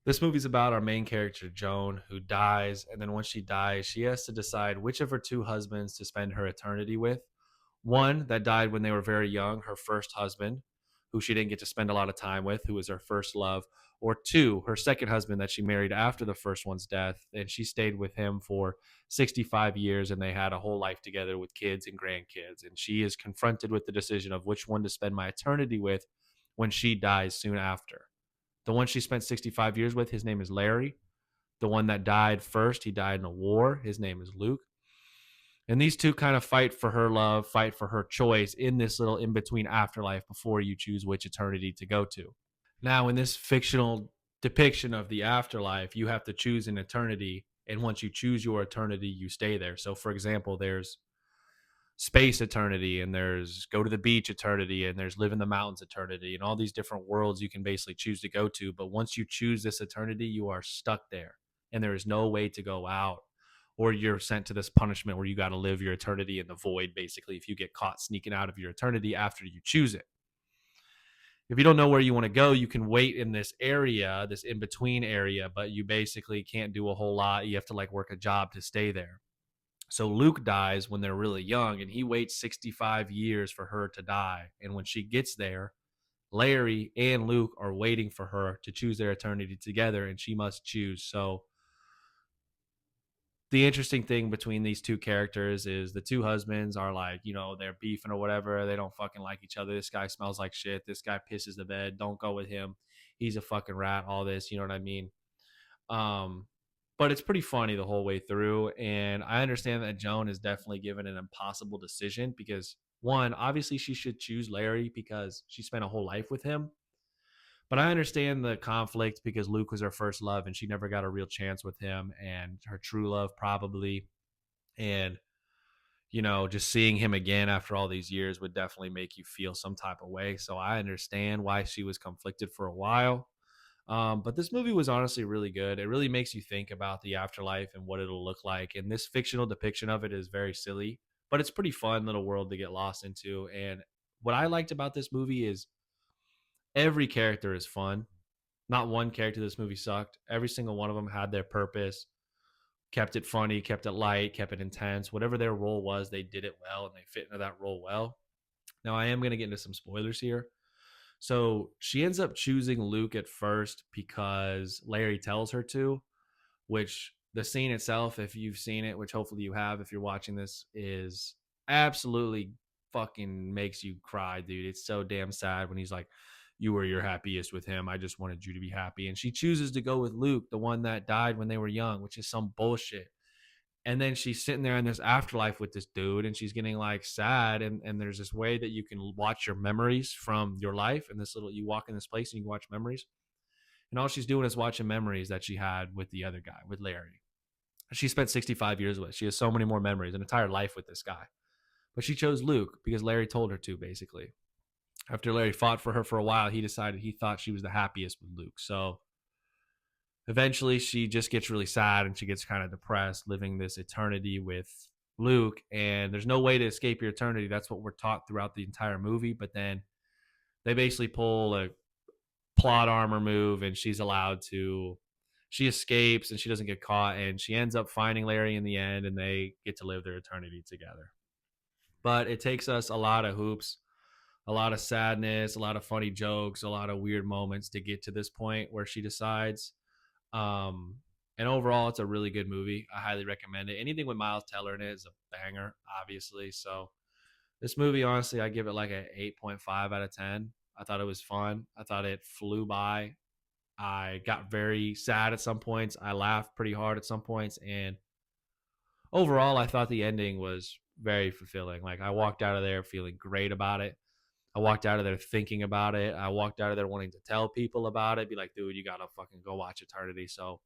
This movie's about our main character, Joan, who dies. And then once she dies, she has to decide which of her two husbands to spend her eternity with. One that died when they were very young, her first husband, who she didn't get to spend a lot of time with, who was her first love. Or two, her second husband that she married after the first one's death. And she stayed with him for 65 years and they had a whole life together with kids and grandkids. And she is confronted with the decision of which one to spend my eternity with when she dies soon after. The one she spent 65 years with, his name is Larry. The one that died first, he died in a war. His name is Luke. And these two kind of fight for her love, fight for her choice in this little in between afterlife before you choose which eternity to go to. Now, in this fictional depiction of the afterlife, you have to choose an eternity. And once you choose your eternity, you stay there. So, for example, there's space eternity, and there's go to the beach eternity, and there's live in the mountains eternity, and all these different worlds you can basically choose to go to. But once you choose this eternity, you are stuck there and there is no way to go out, or you're sent to this punishment where you got to live your eternity in the void, basically, if you get caught sneaking out of your eternity after you choose it. If you don't know where you want to go, you can wait in this area, this in between area, but you basically can't do a whole lot. You have to like work a job to stay there. So Luke dies when they're really young, and he waits 65 years for her to die. And when she gets there, Larry and Luke are waiting for her to choose their eternity together, and she must choose. So the interesting thing between these two characters is the two husbands are like, they're beefing or whatever. They don't fucking like each other. This guy smells like shit. This guy pisses the bed. Don't go with him. He's a fucking rat. All this, you know what I mean? Um, but it's pretty funny the whole way through. And I understand that Joan is definitely given an impossible decision because, one, obviously she should choose Larry because she spent a whole life with him. But I understand the conflict because Luke was her first love and she never got a real chance with him and her true love, probably. And, just seeing him again after all these years would definitely make you feel some type of way. So I understand why she was conflicted for a while. But this movie was honestly really good. It really makes you think about the afterlife and what it'll look like. And this fictional depiction of it is very silly, but it's pretty fun little world to get lost into. And what I liked about this movie is every character is fun. Not one character in this movie sucked. Every single one of them had their purpose, kept it funny, kept it light, kept it intense. Whatever their role was, they did it well and they fit into that role well. Now, I am going to get into some spoilers here. So she ends up choosing Luke at first because Larry tells her to, which the scene itself, if you've seen it, which hopefully you have if you're watching this, is absolutely fucking makes you cry, dude. It's so damn sad when he's like, you were your happiest with him. I just wanted you to be happy. And she chooses to go with Luke, the one that died when they were young, which is some bullshit. And then she's sitting there in this afterlife with this dude and she's getting like sad, and there's this way that you can watch your memories from your life, and this little, you walk in this place and you can watch memories, and all she's doing is watching memories that she had with the other guy, with Larry. She spent 65 years with. She has so many more memories, an entire life with this guy. But she chose Luke because Larry told her to, basically. After Larry fought for her for a while, he decided he thought she was the happiest with Luke. So eventually she just gets really sad and she gets kind of depressed living this eternity with Luke, and there's no way to escape your eternity. That's what we're taught throughout the entire movie. But then they basically pull a plot armor move and she escapes and she doesn't get caught, and she ends up finding Larry in the end, and they get to live their eternity together. But it takes us a lot of hoops, a lot of sadness, a lot of funny jokes, a lot of weird moments to get to this point where she decides. Um, and overall, it's a really good movie. I highly recommend it. Anything with Miles Teller in it is a banger, obviously. So this movie, honestly, I give it like a 8.5 out of 10. I thought it was fun. I thought it flew by. I got very sad at some points. I laughed pretty hard at some points. And overall, I thought the ending was very fulfilling. Like, I walked out of there feeling great about it. I walked out of there thinking about it. I walked out of there wanting to tell people about it. Be like, dude, you gotta fucking go watch Eternity. So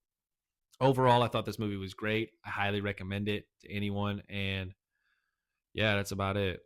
overall, I thought this movie was great. I highly recommend it to anyone. And yeah, that's about it.